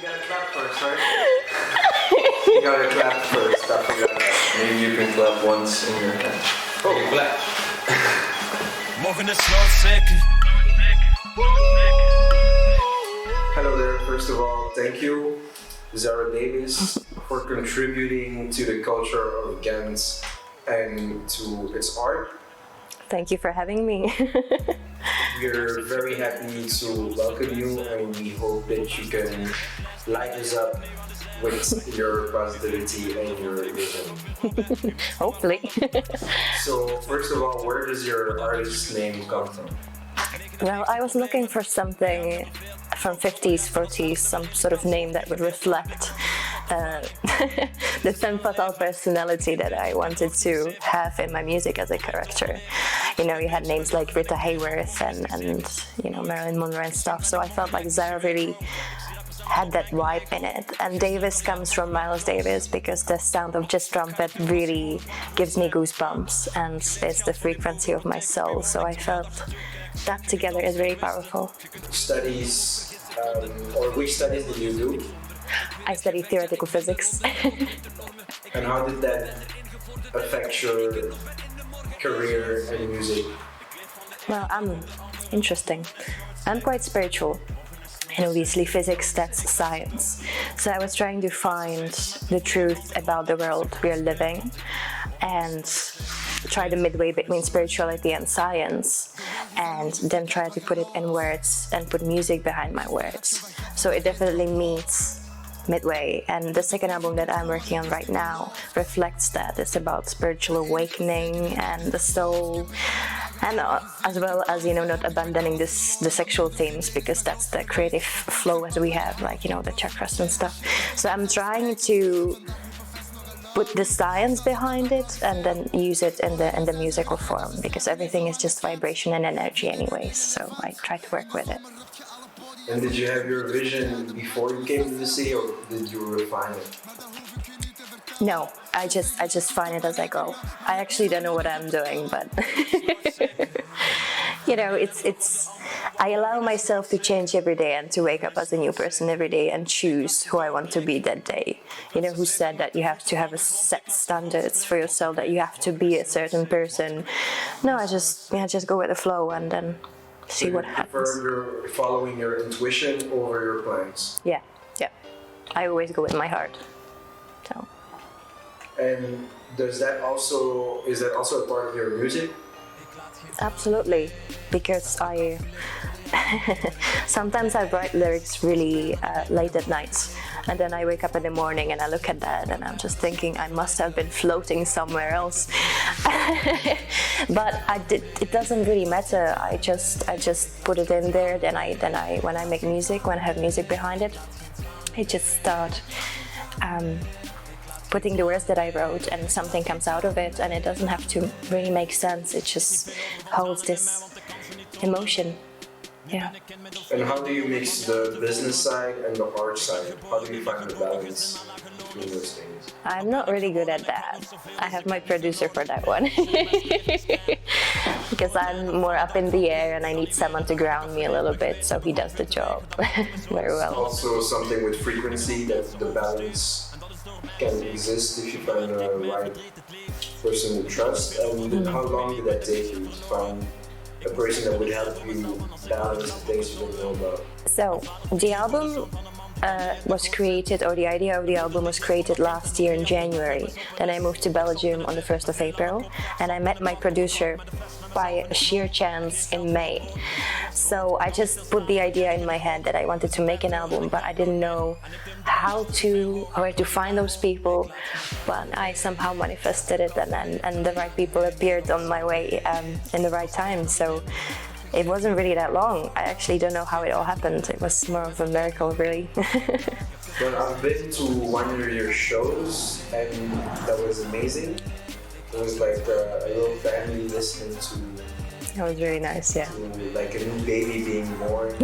gotta clap first, right? You gotta clap first. I forgot. Maybe you can clap once in your head. Oh, clap. Morgen is slootzeker. Hello there. First of all, thank you, Zara Davis, for contributing to the culture of Ghent and to its art. Thank you for having me. We're very happy to welcome you, and we hope that you can light us up with your positivity and your vision. Hopefully. So, first of all, where does your artist name come from? Well, I was looking for something from 50s, 40s, some sort of name that would reflect the femme fatale personality that I wanted to have in my music as a character. You know, you had names like Rita Hayworth and you know, Marilyn Monroe and stuff, so I felt like Zara really had that vibe in it. And Davis comes from Miles Davis because the sound of just trumpet really gives me goosebumps and it's the frequency of my soul, so I felt that together is very powerful. Studies, or which studies did you do? I studied theoretical physics. And how did that affect your career in music? Well, interesting. I'm quite spiritual. And obviously physics, that's science. So I was trying to find the truth about the world we are living and try the midway between spirituality and science, and then try to put it in words and put music behind my words. So it definitely meets midway, and the second album that I'm working on right now reflects that. It's about spiritual awakening and the soul, and as well as, you know, not abandoning the sexual themes, because that's the creative flow as we have, like, you know, the chakras and stuff. So I'm trying to put the science behind it and then use it in the musical form, because everything is just vibration and energy anyways, so I try to work with it. And did you have your vision before you came to the city, or did you refine it? No, I just find it as I go. I actually don't know what I'm doing, but you know, it's I allow myself to change every day and to wake up as a new person every day and choose who I want to be that day. You know, who said that you have to have a set standards for yourself, that you have to be a certain person? No, I just go with the flow and then see what happens. You're following your intuition over your plans. Yeah. I always go with my heart. So. And is that also a part of your music? Absolutely, because I sometimes I write lyrics really late at night, and then I wake up in the morning and I look at that and I'm just thinking I must have been floating somewhere else. But it doesn't really matter. I just put it in there. Then I when I make music, when I have music behind it, I just start putting the words that I wrote, and something comes out of it, and it doesn't have to really make sense. It just holds this emotion. Yeah. And how do you mix the business side and the art side? How do you find the balance between those things? I'm not really good at that. I have my producer for that one. Because I'm more up in the air and I need someone to ground me a little bit, so he does the job very well. Also something with frequency, that the balance can exist if you find the right person to trust. And how long did that take you to find a person that would help you balance the things you don't know about? So the album was created, or the idea of the album was created last year in January. Then I moved to Belgium on the 1st of April, and I met my producer by a sheer chance in May. So I just put the idea in my head that I wanted to make an album, but I didn't know where to find those people. But I somehow manifested it, and the right people appeared on my way in the right time. So it wasn't really that long. I actually don't know how it all happened. It was more of a miracle, really. Well, I've been to one of your shows, and that was amazing. It was like a little family listening to. It was really nice, yeah. Like a new baby being born.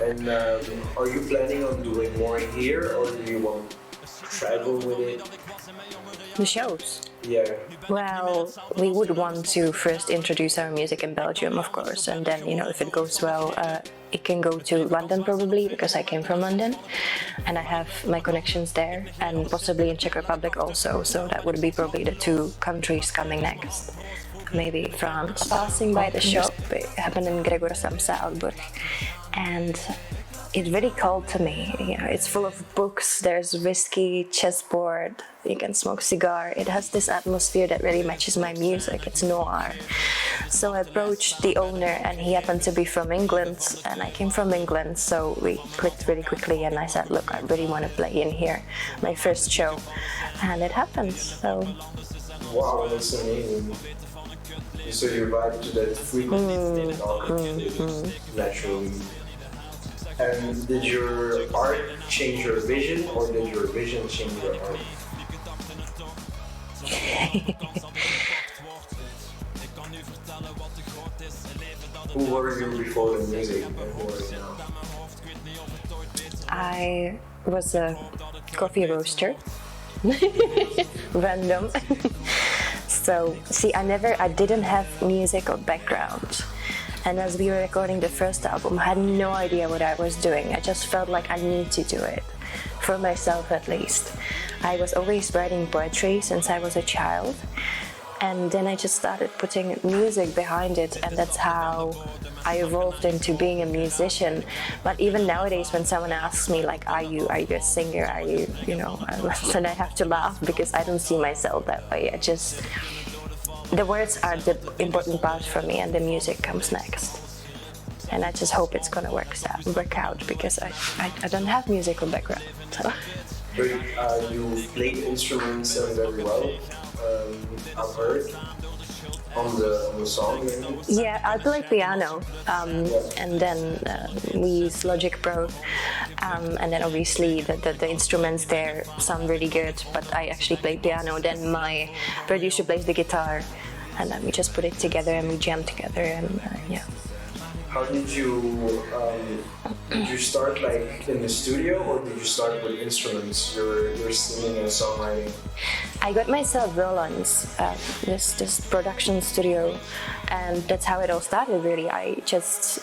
And are you planning on doing more here, or do you want to travel with it? The shows. Yeah. Well, we would want to first introduce our music in Belgium, of course, and then, if it goes well, it can go to London probably, because I came from London, and I have my connections there, and possibly in Czech Republic also, so that would be probably the two countries coming next. Maybe France. Passing by the shop, it happened in Gregor Samsa Outburg, and it really called to me. It's full of books, there's whiskey, chessboard, you can smoke cigar. It has this atmosphere that really matches my music. It's noir. So I approached the owner, and he happened to be from England, and I came from England, so we clicked really quickly, and I said, look, I really want to play in here, my first show, and it happened. So wow, that's amazing. So you vibe to that frequency naturally. And did your art change your vision, or did your vision change your art? Who were you before the music, and who are you now? I was a coffee roaster. Random. So, see, I didn't have musical background. And as we were recording the first album, I had no idea what I was doing. I just felt like I need to do it, for myself at least. I was always writing poetry since I was a child, and then I just started putting music behind it, and that's how I evolved into being a musician. But even nowadays, when someone asks me, like, are you a singer, are you, then I have to laugh, because I don't see myself that way. The words are the important part for me, and the music comes next. And I just hope it's gonna work out, because I don't have musical background. So. But you played instruments very well. I've heard on the song. Maybe? Yeah, I play piano, and then we use Logic Pro, and then obviously the instruments there sound really good. But I actually play piano. Then my producer plays the guitar, and then we just put it together and we jam together, and yeah. How did you start, like, in the studio, or did you start with instruments? You're singing and songwriting. I got myself Roland's, this production studio, and that's how it all started, really. I just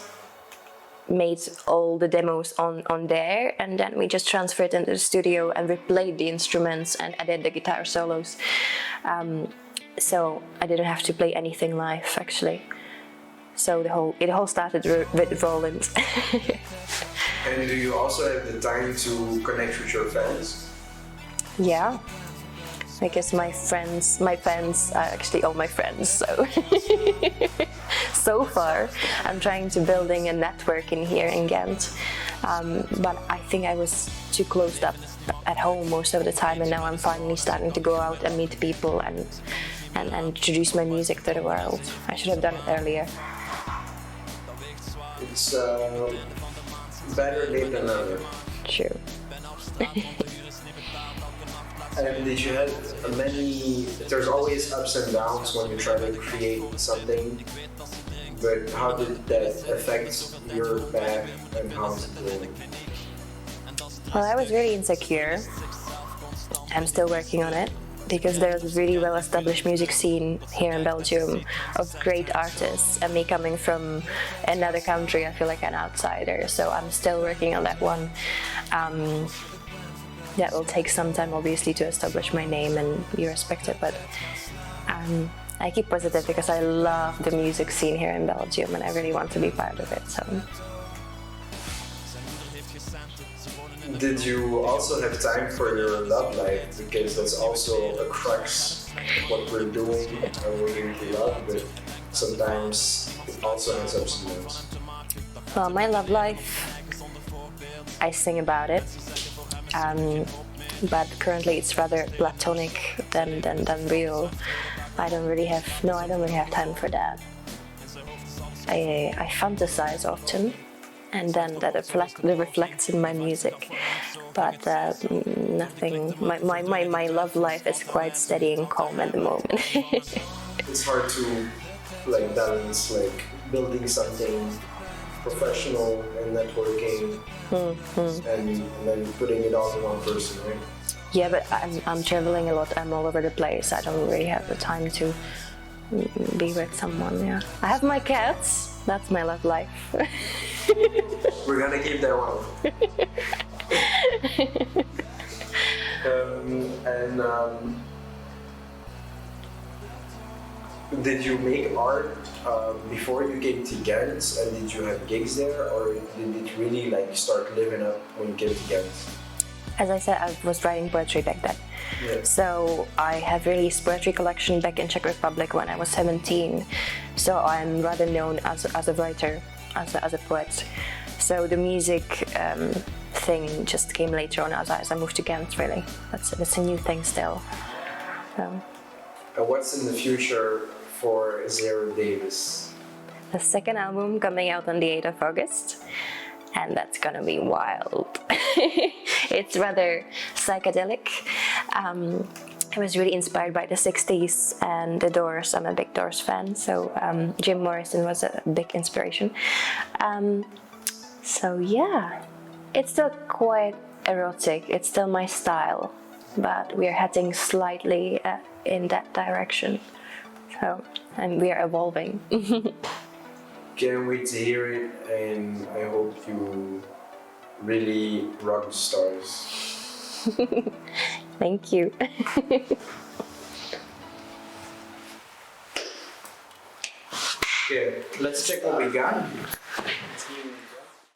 made all the demos on there, and then we just transferred into the studio, and we played the instruments and added the guitar solos. So I didn't have to play anything live, actually. So it all started with Roland. And do you also have the time to connect with your fans? Yeah, because my fans are actually all my friends. So so far, I'm trying to building a network in here in Ghent. But I think I was too closed up at home most of the time, and now I'm finally starting to go out and meet people and introduce my music to the world. I should have done it earlier. It's better late than never. True. And did you have many? There's always ups and downs when you try to create something. But how did that affect your back, and how's it going? Well, I was really insecure. I'm still working on it, because there's a really well-established music scene here in Belgium of great artists, and me coming from another country, I feel like an outsider, so I'm still working on that one. That will take some time, obviously, to establish my name and be respected, but I keep positive, because I love the music scene here in Belgium, and I really want to be part of it. So. Did you also have time for your love life? Because that's also a crux of what we're doing, and we're doing to love, but sometimes it also has ups and downs. Well, my love life, I sing about it, but currently it's rather platonic than real. I don't really have time for that. I fantasize often, and then that reflects in my music. But nothing. My love life is quite steady and calm at the moment. It's hard to balance building something professional and networking, and then putting it all in one person, right? Yeah, but I'm traveling a lot. I'm all over the place. I don't really have the time to be with someone. Yeah, I have my cats. That's my love life. We're gonna keep that one. Did you make art before you came to Ghent, and did you have gigs there, or did it really like start living up when you came to Ghent? As I said, I was writing poetry back then. Yeah. So I have released poetry collection back in Czech Republic when I was 17. So I'm rather known as a writer, as a poet. So the music thing just came later on as I moved to Ghent, really. That's a new thing still. What's in the future for Zara Davis? The second album coming out on the 8th of August. And that's gonna be wild. It's rather psychedelic. I was really inspired by the 60s and the Doors. I'm a big Doors fan, so Jim Morrison was a big inspiration. So yeah, it's still quite erotic. It's still my style, but we are heading slightly in that direction. So, and we are evolving. Can't wait to hear it, and I hope you really rock the stars. Thank you. Okay, let's check what we got.